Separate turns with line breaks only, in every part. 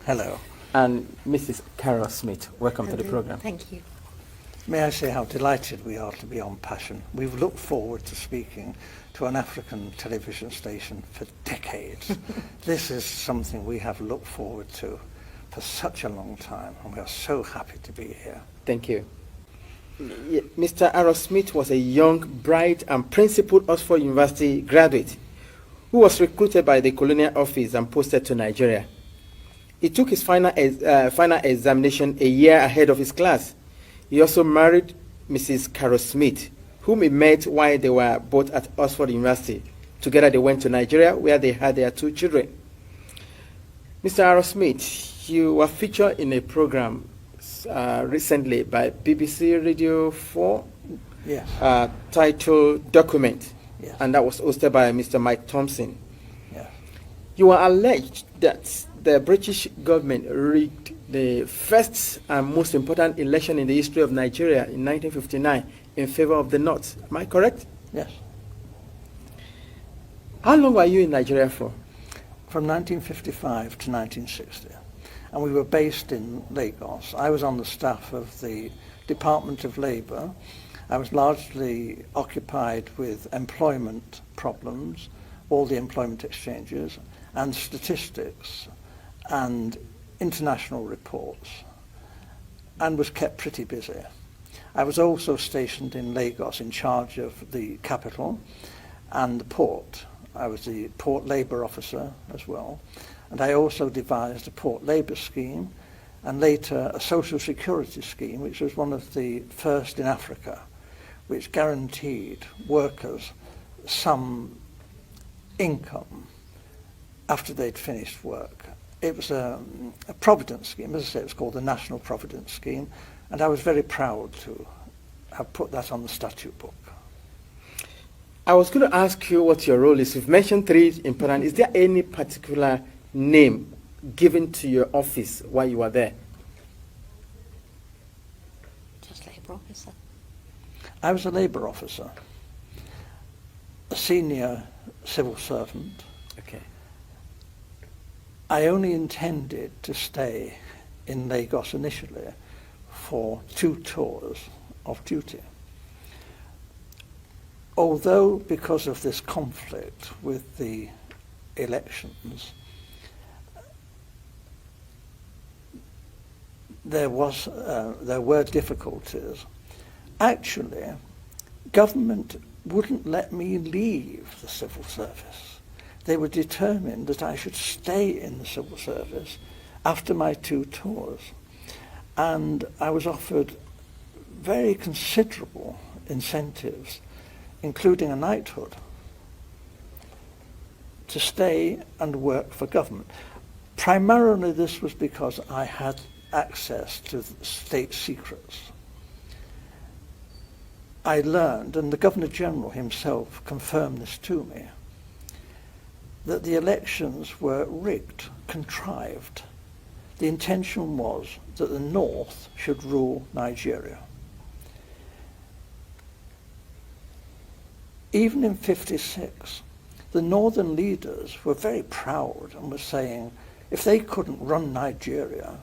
Hello.
And Mrs. Carol Smith. Welcome to the program.
Thank you.
May I say how delighted we are to be on Passion. We've looked forward to speaking to an African television station for decades. This is something we have looked forward to for such a long time, and we are so happy to be here.
Thank you. Mr. Aaron Smith was a young, bright, and principled Oxford University graduate who was recruited by the Colonial Office and posted to Nigeria. He took his final examination a year ahead of his class. He also married Mrs. Carol Smith, whom he met while they were both at Oxford University. Together they went to Nigeria, where they had their 2 children. Mr. Aaron Smith, you were featured in a program recently by BBC Radio 4,
Yes.
titled Document,
Yes.
and that was hosted by Mr. Mike Thompson.
Yes.
You are alleged that the British government rigged the first and most important election in the history of Nigeria in 1959 in favor of the North. Am I correct?
Yes.
How long were you in Nigeria for?
From 1955 to 1960. And we were based in Lagos. I was on the staff of the Department of Labour. I was largely occupied with employment problems, all the employment exchanges, and statistics, and international reports, and was kept pretty busy. I was also stationed in Lagos in charge of the capital and the port. I was the port labour officer as well, and I also devised a port labour scheme and later a social security scheme, which was one of the first in Africa, which guaranteed workers some income after they'd finished work. It was a providence scheme. As I say, it was called the National Providence Scheme, and I was very proud to have put that on the statute book.
I was going to ask you what your role is. You've mentioned 3 important. Is there any particular name given to your office while you were there?
Just labour officer.
I was a labour officer, a senior civil servant.
Okay.
I only intended to stay in Lagos initially for 2 tours of duty. Although, because of this conflict with the elections, there were difficulties. Actually, government wouldn't let me leave the civil service. They were determined that I should stay in the civil service after my 2 tours. And I was offered very considerable incentives, including a knighthood, to stay and work for government. Primarily this was because I had access to state secrets. I learned, and the Governor-General himself confirmed this to me, that the elections were rigged, contrived. The intention was that the North should rule Nigeria. Even in '56, the northern leaders were very proud and were saying, if they couldn't run Nigeria,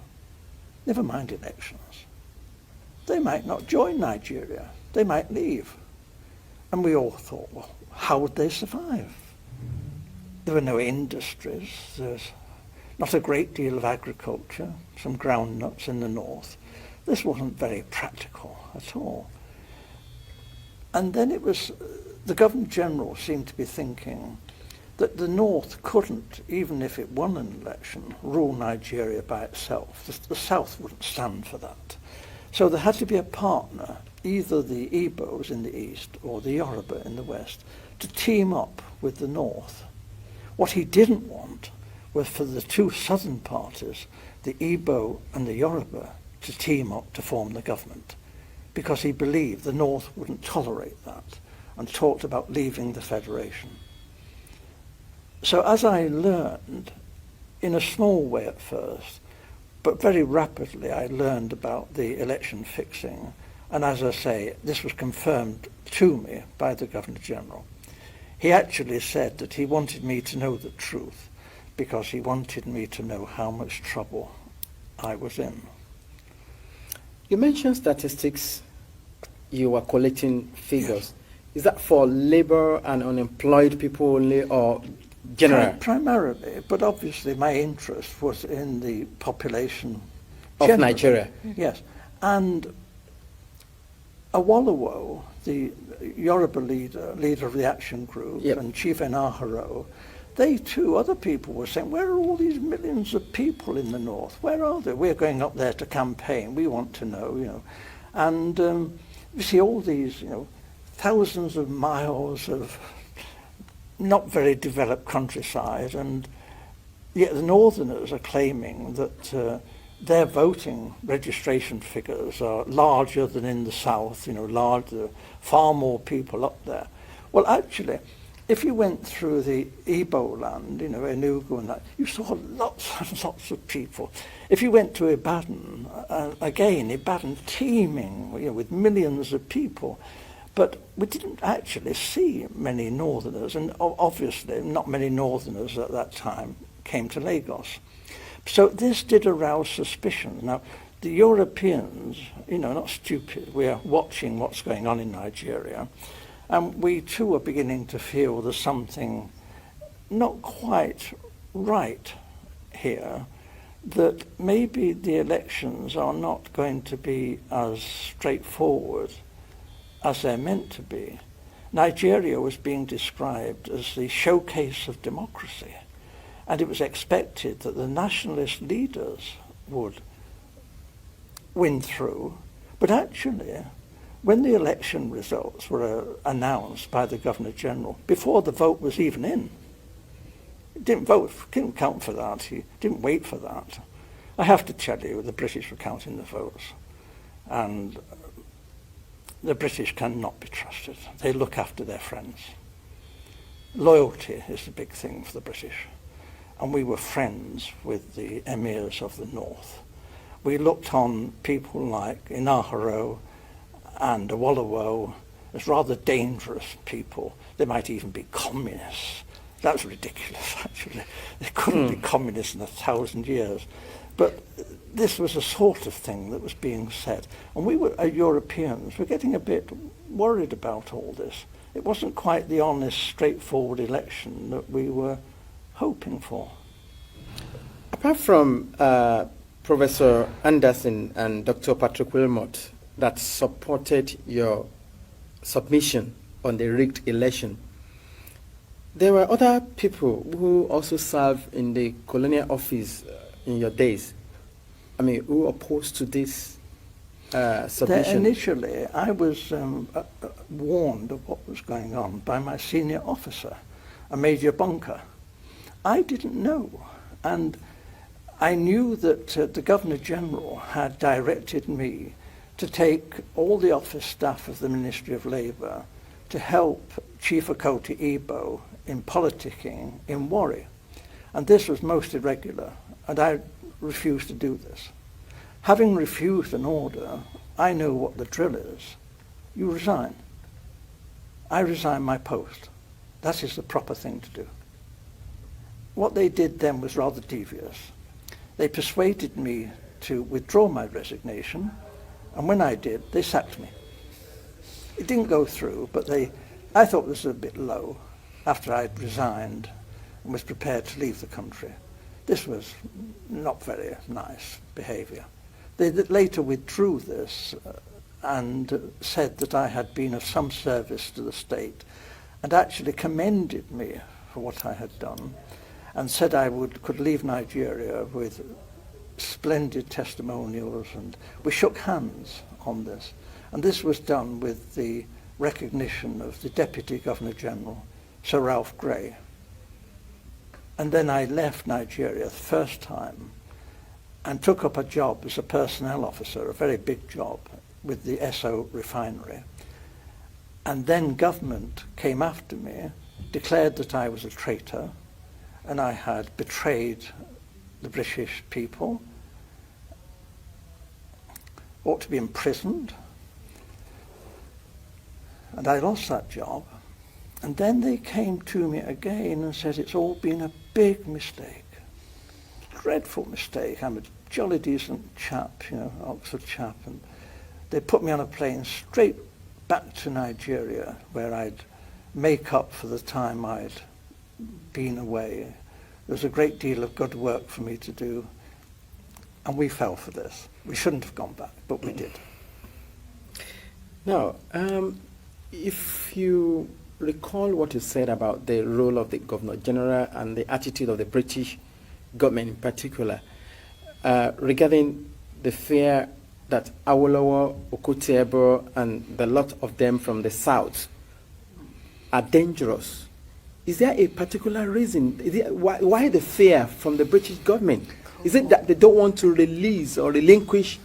never mind elections, they might not join Nigeria, they might leave. And we all thought, well, how would they survive? There were no industries, there's not a great deal of agriculture, some groundnuts in the north. This wasn't very practical at all. And then it was, the Governor-General seemed to be thinking that the North couldn't, even if it won an election, rule Nigeria by itself. The South wouldn't stand for that. So there had to be a partner, either the Igbos in the east or the Yoruba in the west, to team up with the North. What he didn't want was for the 2 southern parties, the Igbo and the Yoruba, to team up to form the government, because he believed the North wouldn't tolerate that and talked about leaving the federation. So as I learned, in a small way at first, but very rapidly I learned about the election fixing, and as I say, this was confirmed to me by the Governor-General. He actually said that he wanted me to know the truth, because he wanted me to know how much trouble I was in.
You mentioned statistics. You were collecting figures. Yes. Is that for labor and unemployed people only, or general?
Primarily, but obviously my interest was in the population
of
generally.
Nigeria.
Yes, and Awolowo, the Yoruba leader of the action group,
yep.
and Chief Enaharo, they too, other people were saying, where are all these millions of people in the north? Where are they? We're going up there to campaign. We want to know, you know. And you see all these, you know, thousands of miles of not very developed countryside, and yet the northerners are claiming that their voting registration figures are larger than in the south, you know, larger, far more people up there. Well, actually, if you went through the Igbo land, you know, Enugu and that, you saw lots and lots of people. If you went to Ibadan, again, Ibadan teeming, you know, with millions of people. But we didn't actually see many northerners, and obviously not many northerners at that time came to Lagos. So this did arouse suspicion. Now, the Europeans, you know, not stupid, we are watching what's going on in Nigeria, and we too are beginning to feel there's something not quite right here, that maybe the elections are not going to be as straightforward as they're meant to be. Nigeria was being described as the showcase of democracy, and it was expected that the nationalist leaders would win through. But actually, when the election results were announced by the Governor-General, before the vote was even in, he didn't vote, didn't count for that, he didn't wait for that. I have to tell you, the British were counting the votes, and the British cannot be trusted. They look after their friends. Loyalty is the big thing for the British. And we were friends with the emirs of the north. We looked on people like Enaharo and Awolowo as rather dangerous people. They might even be communists. That's ridiculous, actually. They couldn't be communists in 1,000 years. But this was a sort of thing that was being said. And we were, Europeans, were getting a bit worried about all this. It wasn't quite the honest, straightforward election that we were hoping for.
Apart from Professor Anderson and Dr. Patrick Wilmot that supported your submission on the rigged election, there were other people who also served in the colonial office in your days. I mean, who opposed to this submission?
Initially, I was warned of what was going on by my senior officer, a Major Bunker. I didn't know, and I knew that the Governor-General had directed me to take all the office staff of the Ministry of Labour to help Chief Okoti Igbo in politicking in Warri. And this was most irregular, and I refused to do this. Having refused an order, I know what the drill is. You resign. I resign my post. That is the proper thing to do. What they did then was rather devious. They persuaded me to withdraw my resignation, and when I did, they sacked me. It didn't go through, but I thought this was a bit low after I'd resigned and was prepared to leave the country. This was not very nice behaviour. They later withdrew this and said that I had been of some service to the state, and actually commended me for what I had done, and said I could leave Nigeria with splendid testimonials, and we shook hands on this. And this was done with the recognition of the Deputy Governor-General, Sir Ralph Grey. And then I left Nigeria the first time and took up a job as a personnel officer, a very big job, with the Esso refinery. And then government came after me, declared that I was a traitor, and I had betrayed the British people, ought to be imprisoned. And I lost that job. And then they came to me again and said it's all been a big mistake. Dreadful mistake. I'm a jolly decent chap, Oxford chap, and they put me on a plane straight back to Nigeria where I'd make up for the time I'd been away. There was a great deal of good work for me to do, and we fell for this. We shouldn't have gone back, but we did.
Now, if you recall what you said about the role of the Governor General and the attitude of the British government in particular, regarding the fear that Awolowo, Okutiebo, and the lot of them from the south are dangerous, is there a particular reason? Why the fear from the British government? Is it that they don't want to release or relinquish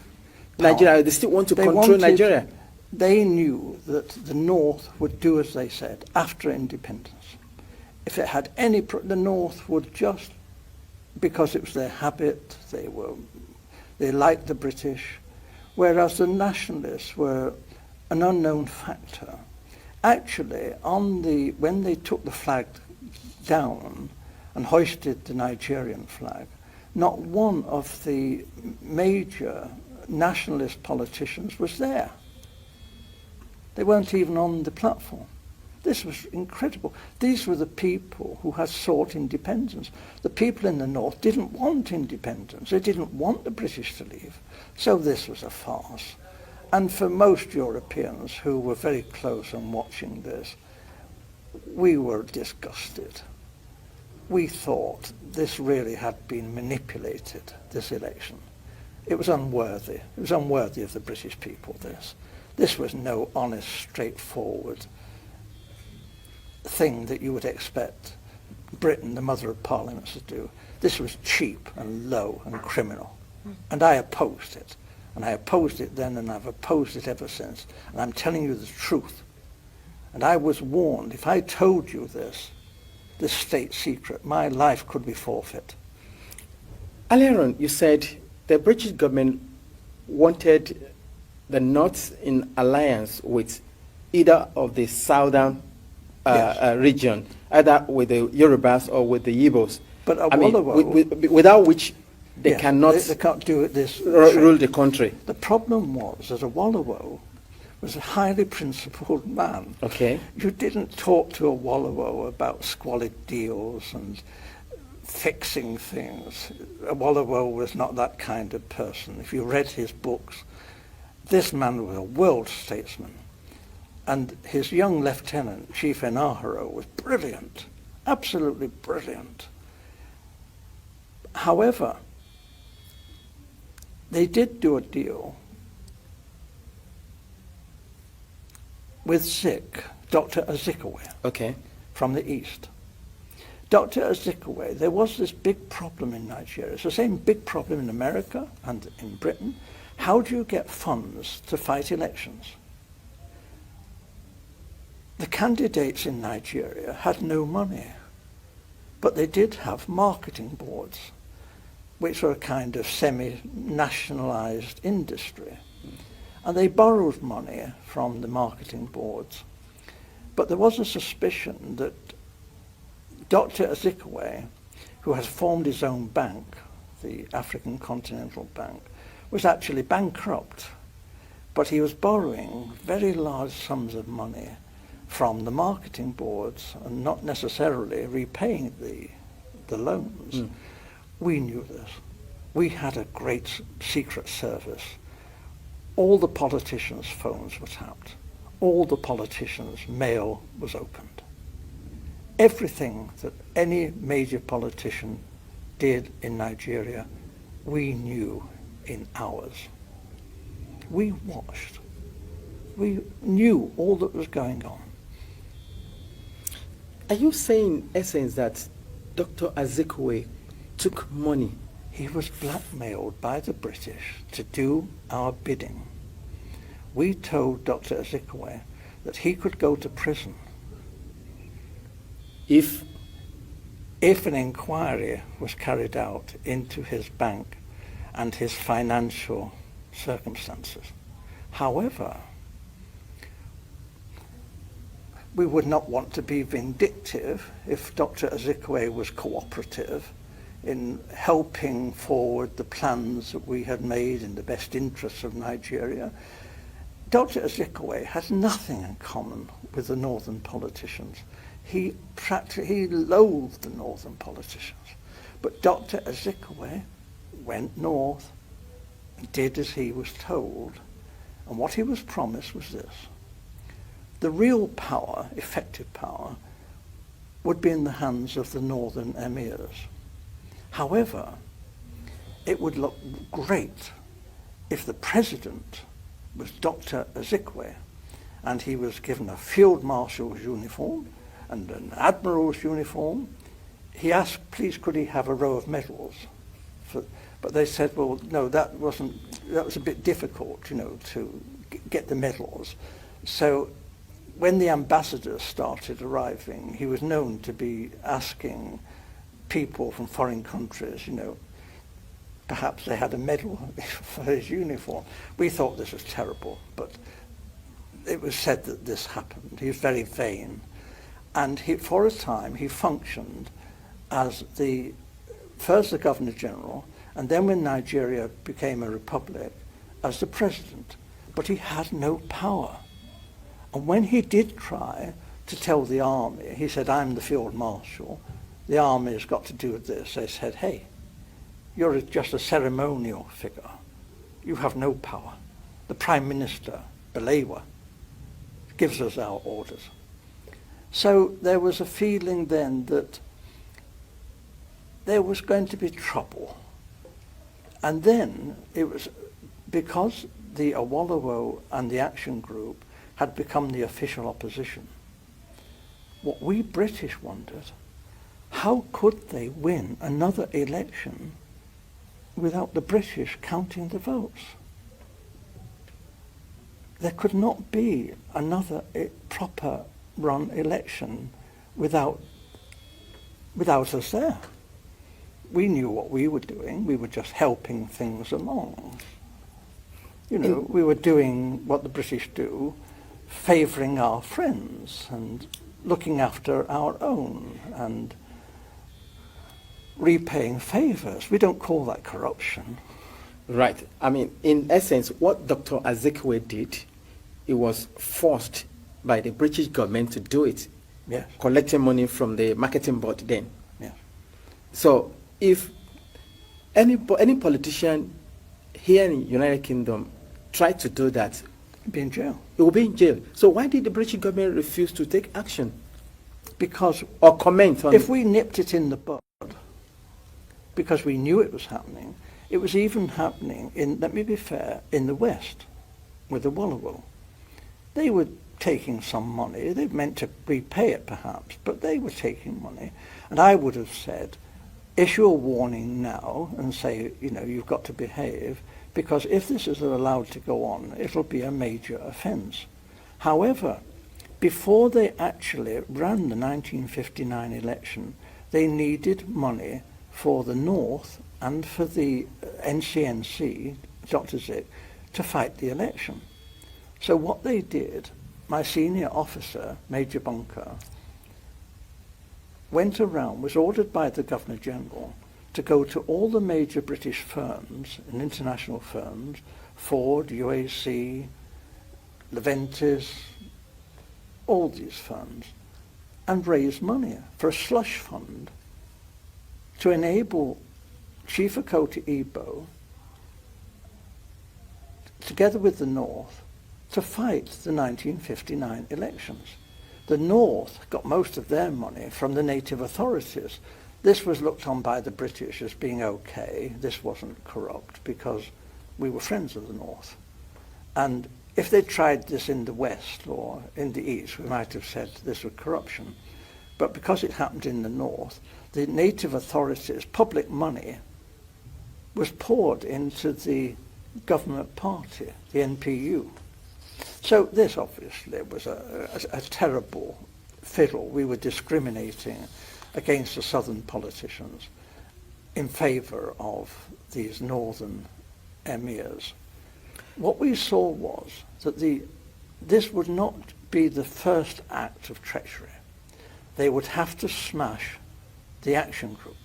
Nigeria? They still want to control Nigeria?
They knew that the North would do as they said after independence. If it had any, the North would just, because it was their habit, they liked the British, whereas the nationalists were an unknown factor. Actually, when they took the flag down and hoisted the Nigerian flag, not one of the major nationalist politicians was there. They weren't even on the platform. This was incredible. These were the people who had sought independence. The people in the North didn't want independence. They didn't want the British to leave. So this was a farce. And for most Europeans who were very close and watching this, we were disgusted. We thought this really had been manipulated, this election. It was unworthy. It was unworthy of the British people, this. This was no honest, straightforward thing that you would expect Britain, the mother of parliaments, to do. This was cheap and low and criminal. And I opposed it. And I opposed it then, and I've opposed it ever since. And I'm telling you the truth. And I was warned, if I told you this state secret, my life could be forfeit.
Earlier on, you said the British government wanted the North in alliance with either of the southern region, either with the Yorubas or with the Igbos.
But
without which they
yes,
cannot
they can't do it this
rule the country.
The problem was that Awolowo was a highly principled man.
Okay.
You didn't talk to Awolowo about squalid deals and fixing things. Awolowo was not that kind of person. If you read his books, this man was a world statesman. And his young lieutenant, Chief Enaharo, was brilliant, absolutely brilliant. However, they did do a deal with Zik, Dr. Azikiwe,
okay,
from the east. Dr. Azikiwe, there was this big problem in Nigeria. It's the same big problem in America and in Britain. How do you get funds to fight elections? The candidates in Nigeria had no money, but they did have marketing boards, which were a kind of semi-nationalized industry. And they borrowed money from the marketing boards. But there was a suspicion that Dr. Azikiwe, who has formed his own bank, the African Continental Bank, was actually bankrupt. But he was borrowing very large sums of money from the marketing boards and not necessarily repaying the loans. Mm. We knew this. We had a great secret service. All the politicians' phones were tapped. All the politicians' mail was opened. Everything that any major politician did in Nigeria, we knew in hours. We watched. We knew all that was going on.
Are you saying, in essence, that Dr. Azikiwe took money?
He was blackmailed by the British to do our bidding. We told Dr. Azikiwe that he could go to prison if an inquiry was carried out into his bank and his financial circumstances. However, we would not want to be vindictive if Dr. Ezekwe was cooperative in helping forward the plans that we had made in the best interests of Nigeria. Dr. Ezekwe has nothing in common with the northern politicians. He loathed the northern politicians. But Dr. Ezekwe went north and did as he was told. And what he was promised was this: the real power, effective power, would be in the hands of the northern emirs. However, it would look great if the president was Dr. Ezekwe and he was given a field marshal's uniform and an admiral's uniform. He asked, please, could he have a row of medals? But they said, well, no, that was a bit difficult, to get the medals. So when the ambassadors started arriving, he was known to be asking people from foreign countries, perhaps they had a medal for his uniform. We thought this was terrible, but it was said that this happened. He was very vain. And for a time, he functioned as first the Governor General, and then when Nigeria became a republic, as the president. But he had no power. And when he did try to tell the army, he said, I'm the field marshal, the army has got to do with this. They said, hey, you're just a ceremonial figure. You have no power. The Prime Minister, Balewa, gives us our orders. So there was a feeling then that there was going to be trouble. And then it was because the Awolowo and the Action Group had become the official opposition. What we British wondered, how could they win another election without the British counting the votes? There could not be another proper run election without us there. We knew what we were doing. We were just helping things along. We were doing what the British do, favouring our friends and looking after our own and repaying favours. We don't call that corruption.
Right. I mean, in essence, what Dr. Ezekwe did, it was forced by the British government to do it.
Yes.
Collecting money from the marketing board then.
Yes.
So if any politician here in the United Kingdom tried to do that,
Be in jail.
he will be in jail. So why did the British government refuse to take action
Because
or comment on
if we nipped it in the bud, because we knew it was happening, it was even happening let me be fair, in the West, with the Awolowo. They were taking some money. They meant to repay it perhaps, but they were taking money. And I would have said, issue a warning now and say, you've got to behave, because if this is allowed to go on, it'll be a major offence. However, before they actually ran the 1959 election, they needed money for the North and for the NCNC, Dr. Zik, to fight the election. So what they did, my senior officer, Major Bunker, went around, was ordered by the Governor General to go to all the major British firms and international firms, Ford, UAC, Leventis, all these firms, and raise money for a slush fund to enable Chief Okoti Igbo, together with the North, to fight the 1959 elections. The North got most of their money from the native authorities. This was looked on by the British as being okay. This wasn't corrupt because we were friends of the North. And if they tried this in the West or in the East, we might have said this was corruption. But because it happened in the North, the native authorities' public money was poured into the government party, the NPU. So this obviously was a terrible fiddle. We were discriminating against the southern politicians in favour of these northern emirs. What we saw was that the this would not be the first act of treachery. They would have to smash the action group,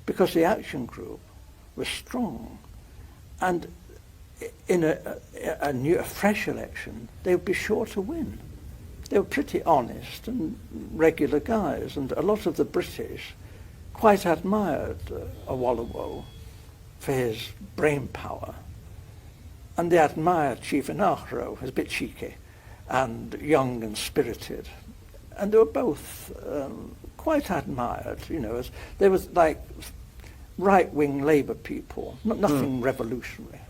because the action group was strong, and in a fresh election, they would be sure to win. They were pretty honest and regular guys, and a lot of the British quite admired Awolowo for his brain power, and they admired Chief Inahro as a bit cheeky and young and spirited, and they were both quite admired, you know, as they was like right-wing Labour people, nothing revolutionary.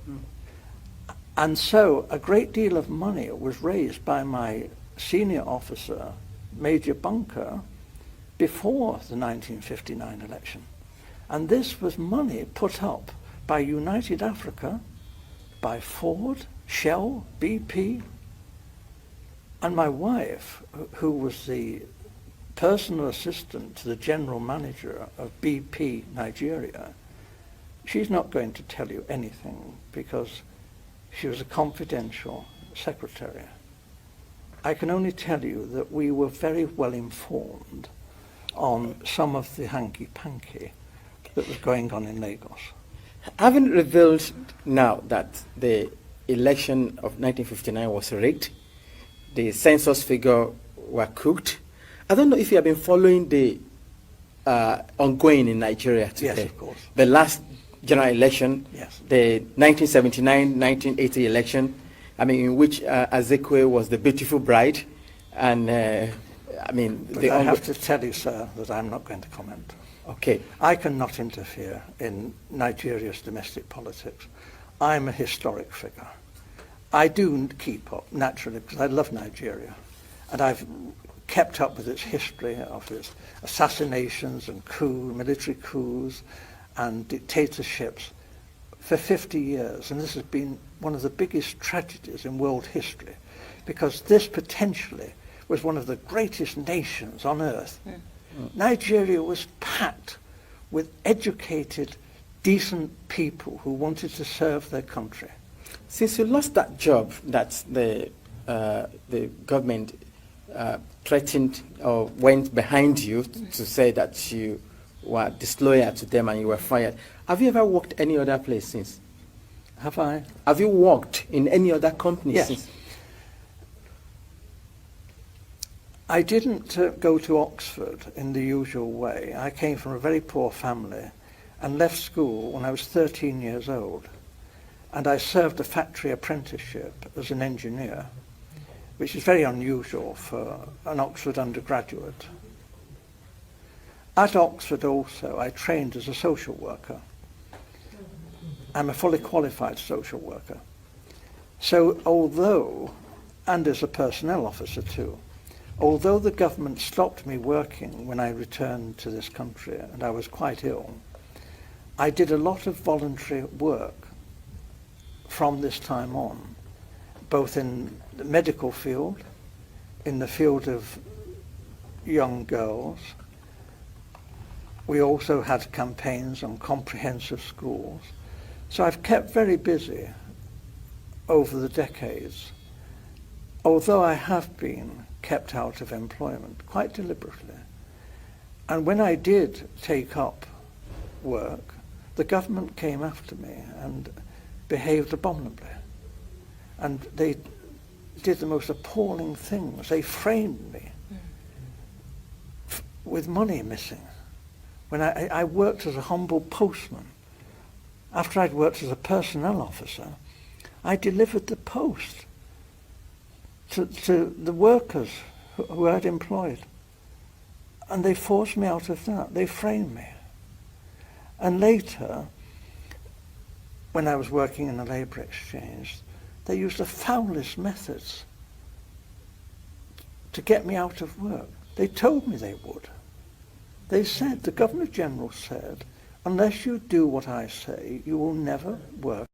And so a great deal of money was raised by my senior officer, Major Bunker, before the 1959 election. And this was money put up by United Africa, by Ford, Shell, BP, and my wife, who was the personal assistant to the general manager of BP Nigeria. She's not going to tell you anything because she was a confidential secretary. I can only tell you that we were very well informed on some of the hanky-panky that was going on in Lagos.
Having revealed now that the election of 1959 was rigged, the census figure were cooked, I don't know if you have been following the ongoing in Nigeria today.
Yes, of course.
The last general election,
yes.
The 1979-1980 election, I mean, in which Azekwe was the beautiful bride, and I mean...
But I have to tell you, sir, that I'm not going to comment.
Okay.
I cannot interfere in Nigeria's domestic politics. I'm a historic figure. I do keep up, naturally, because I love Nigeria, and I've kept up with its history of its assassinations and military coups and dictatorships for 50 years. And this has been one of the biggest tragedies in world history, because this potentially was one of the greatest nations on earth. Nigeria was packed with educated, decent people who wanted to serve their country.
Since you lost that job that the government threatened or went behind you to say that you were disloyal to them and you were fired, have you ever worked any other place since?
Have I?
Have you worked in any other company
Yes.
since?
I didn't go to Oxford in the usual way. I came from a very poor family and left school when I was 13 years old. And I served a factory apprenticeship as an engineer, which is very unusual for an Oxford undergraduate. At Oxford also, I trained as a social worker. I'm a fully qualified social worker. So although, and as a personnel officer too, although the government stopped me working when I returned to this country and I was quite ill, I did a lot of voluntary work from this time on, both in the medical field, in the field of young girls. We also had campaigns on comprehensive schools. So I've kept very busy over the decades, although I have been kept out of employment quite deliberately. And when I did take up work, the government came after me and behaved abominably. And they did the most appalling things. They framed me with money missing. When I worked as a humble postman, after I'd worked as a personnel officer, I delivered the post to the workers who I'd employed. And they forced me out of that. They framed me. And later, when I was working in a labour exchange, they used the foulest methods to get me out of work. They told me they would. They said, the Governor General said, unless you do what I say, you will never work